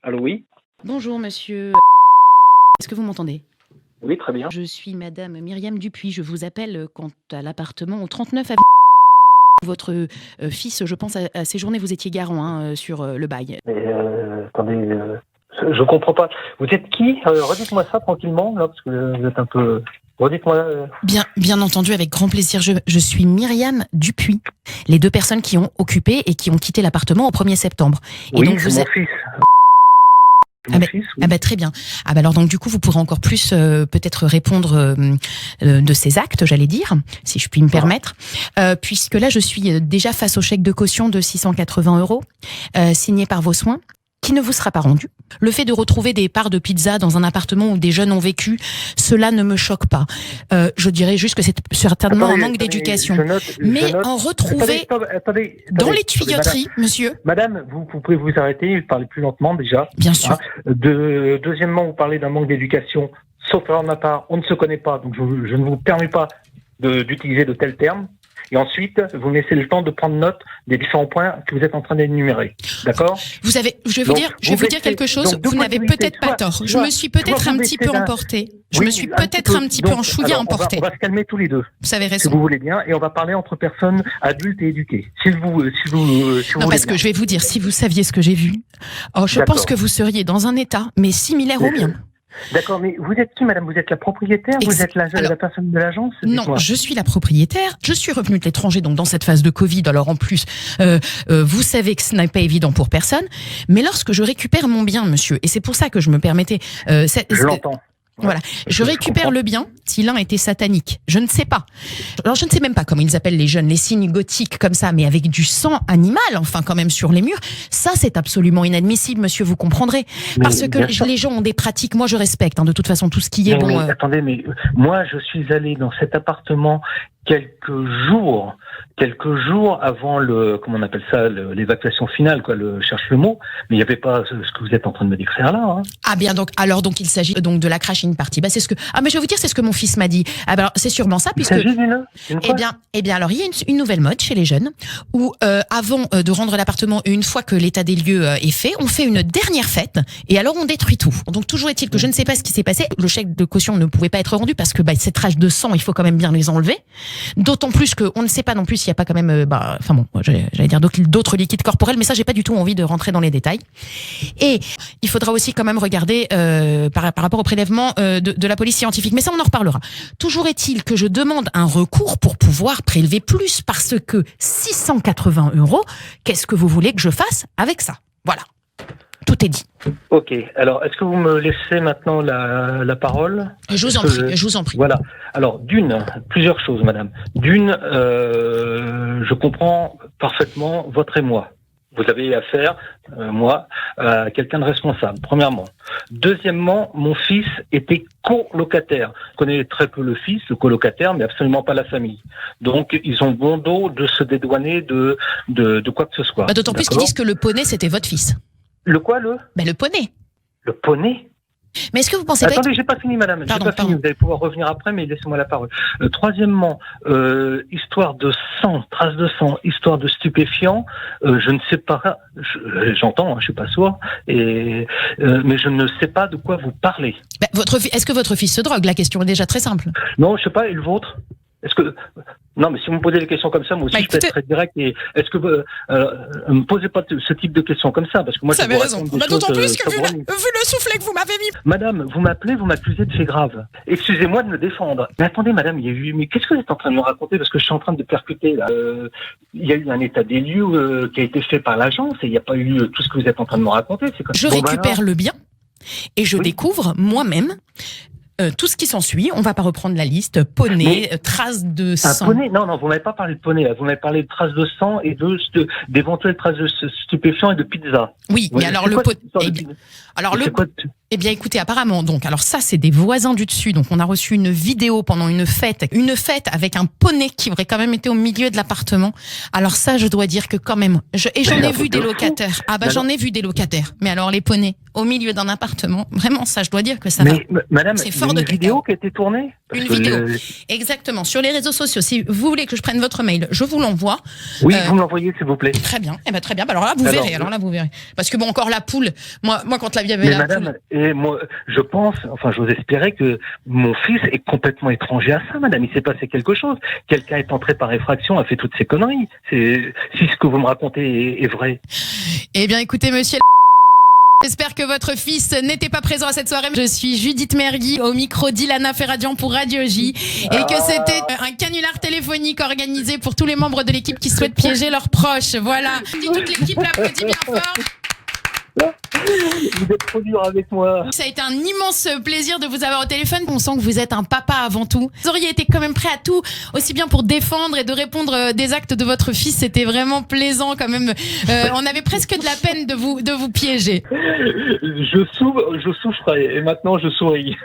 Allô, oui? Bonjour monsieur. Est-ce que vous m'entendez? Oui, très bien. Je suis madame Myriam Dupuis. Je vous appelle quant à l'appartement au 39 avenue. Votre fils, je pense, a séjourné, vous étiez garant sur le bail. Mais attendez, je comprends pas. Vous êtes qui? Redites-moi ça tranquillement, là, parce que vous êtes un peu... Redites-moi... Bien entendu, avec grand plaisir. Je suis Myriam Dupuis. Les deux personnes qui ont occupé et qui ont quitté l'appartement au 1er septembre. Et Oui, donc c'est vous mon fils. Fils, oui. Ah bah très bien. Ah bah alors donc du coup vous pourrez encore plus peut-être répondre de ces actes, j'allais dire, si je puis me permettre, puisque là je suis déjà face au chèque de caution de 680 € signé par vos soins, qui ne vous sera pas rendu. Le fait de retrouver des parts de pizza dans un appartement où des jeunes ont vécu, cela ne me choque pas. Je dirais juste que c'est certainement un manque d'éducation. Mais en retrouver dans les tuyauteries, monsieur. Madame, vous pouvez vous arrêter, parlez plus lentement déjà. Bien sûr. Deuxièmement, vous parlez d'un manque d'éducation. Sauf erreur de ma part, on ne se connaît pas, donc je ne vous permets pas d'utiliser de tels termes. Et ensuite, vous me laissez le temps de prendre note des différents points que vous êtes en train d'énumérer. D'accord? Je vais vous dire quelque chose. Vous n'avez peut-être pas tort. Je me suis peut-être un petit peu emportée. Je me suis peut-être un petit peu enchouillée, emportée. On va se calmer tous les deux. Vous avez raison. Si vous voulez bien, et on va parler entre personnes adultes et éduquées. Si vous non, parce que je vais vous dire, si vous saviez ce que j'ai vu, je pense que vous seriez dans un état, mais similaire au mien. D'accord, mais vous êtes qui, madame? Vous êtes la propriétaire? Vous êtes la personne de l'agence? Non, je suis la propriétaire. Je suis revenue de l'étranger, donc dans cette phase de Covid. Alors en plus, vous savez que ce n'est pas évident pour personne. Mais lorsque je récupère mon bien, monsieur, et c'est pour ça que je me permettais... je l'entends. Voilà, je récupère le bien, si l'un était satanique, je ne sais pas. Alors je ne sais même pas comment ils appellent les jeunes, les signes gothiques comme ça, mais avec du sang animal, enfin quand même sur les murs, ça c'est absolument inadmissible, monsieur, vous comprendrez. Parce que les gens ont des pratiques, moi je respecte, de toute façon tout ce qui est bon... Mais attendez, mais moi je suis allé dans cet appartement quelques jours avant comment on appelle ça, l'évacuation finale, quoi, cherche le mot, mais il n'y avait pas ce que vous êtes en train de me décrire là. Hein. Ah bien, donc il s'agit donc de la crashing party. Bah c'est ce que mais je vais vous dire, c'est ce que mon fils m'a dit. Ah ben c'est sûrement ça, puisque il s'agit d'une eh bien alors il y a une nouvelle mode chez les jeunes où avant de rendre l'appartement, une fois que l'état des lieux est fait, on fait une dernière fête et alors on détruit tout. Donc toujours est-il que je ne sais pas ce qui s'est passé. Le chèque de caution ne pouvait pas être rendu parce que ces traces de sang, il faut quand même bien les enlever. D'autant plus qu'on ne sait pas non plus s'il n'y a pas quand même, j'allais dire d'autres liquides corporels, mais ça, j'ai pas du tout envie de rentrer dans les détails. Et il faudra aussi quand même regarder par rapport au prélèvement de la police scientifique, mais ça, on en reparlera. Toujours est-il que je demande un recours pour pouvoir prélever plus, parce que 680 €, qu'est-ce que vous voulez que je fasse avec ça? Voilà. Tout est dit. Ok. Alors, est-ce que vous me laissez maintenant la parole? Je vous en prie. Voilà. Alors, plusieurs choses, madame. Je comprends parfaitement votre émoi. Vous avez affaire, moi, à quelqu'un de responsable, premièrement. Deuxièmement, mon fils était colocataire. Je connais très peu le fils, le colocataire, mais absolument pas la famille. Donc, ils ont bon dos de se dédouaner de quoi que ce soit. D'autant plus qu'ils disent que le poney, c'était votre fils. Le quoi, le poney. Le poney? Mais est-ce que vous pensez Attendez, j'ai pas fini, madame. J'ai pas fini. Vous allez pouvoir revenir après, mais laissez-moi la parole. Troisièmement, histoire de sang, traces de sang, histoire de stupéfiants. Je ne sais pas. J'entends, je suis pas sourd, mais je ne sais pas de quoi vous parlez. Est-ce que votre fils se drogue? La question est déjà très simple. Non, je sais pas. Et le vôtre? Non, mais si vous me posez des questions comme ça, moi aussi, je peux être très direct. Et est-ce que ne me posez pas ce type de questions comme ça, parce que moi, vous avez raison. D'autant plus que vu le soufflet que vous m'avez mis. Madame, vous m'appelez, vous m'accusez de faits graves. Excusez-moi de me défendre. Mais attendez, madame, mais qu'est-ce que vous êtes en train de me raconter? Parce que je suis en train de percuter là. Il y a eu un état des lieux qui a été fait par l'agence et il n'y a pas eu tout ce que vous êtes en train de me raconter. Je récupère le bien et je découvre moi-même. Tout ce qui s'ensuit, on va pas reprendre la liste. Poney, traces de sang. Poney? Non, vous m'avez pas parlé de poney. Vous m'avez parlé de traces de sang et d'éventuelles traces de stupéfiants et de pizza. Oui, mais alors le poney. Eh bien, écoutez, apparemment, alors ça, c'est des voisins du dessus. Donc, on a reçu une vidéo pendant une fête avec un poney qui aurait quand même été au milieu de l'appartement. Alors ça, je dois dire que quand même, j'en ai vu des locataires. Mais alors les poneys au milieu d'un appartement, vraiment, ça, je dois dire que ça va. Madame, c'est il fort de une vidéo qui a été tournée. Une vidéo, exactement, sur les réseaux sociaux. Si vous voulez que je prenne votre mail, je vous l'envoie. Oui, vous me l'envoyez, s'il vous plaît. Très bien. Eh ben, très bien. Alors là, vous verrez. Alors là, vous verrez. Parce que bon, encore la poule. Moi, quand la vie avait Mais la madame, poule. et moi, je pense, enfin, j'ose espérer que mon fils est complètement étranger à ça, madame. Il s'est passé quelque chose. Quelqu'un est entré par effraction, a fait toutes ces conneries. Si ce que vous me racontez est vrai. Eh bien, écoutez, monsieur. J'espère que votre fils n'était pas présent à cette soirée. Je suis Judith Mergui au micro d'Ilana Ferradian pour Radio J et que c'était un canular téléphonique organisé pour tous les membres de l'équipe qui souhaitent piéger leurs proches. Voilà. Toute l'équipe l'applaudit bien fort. Vous êtes trop dur avec moi. Ça a été un immense plaisir de vous avoir au téléphone. On sent que vous êtes un papa avant tout. Vous auriez été quand même prêt à tout, aussi bien pour défendre et de répondre des actes de votre fils. C'était vraiment plaisant quand même. On avait presque de la peine de vous piéger. Je souffrais et maintenant je souris.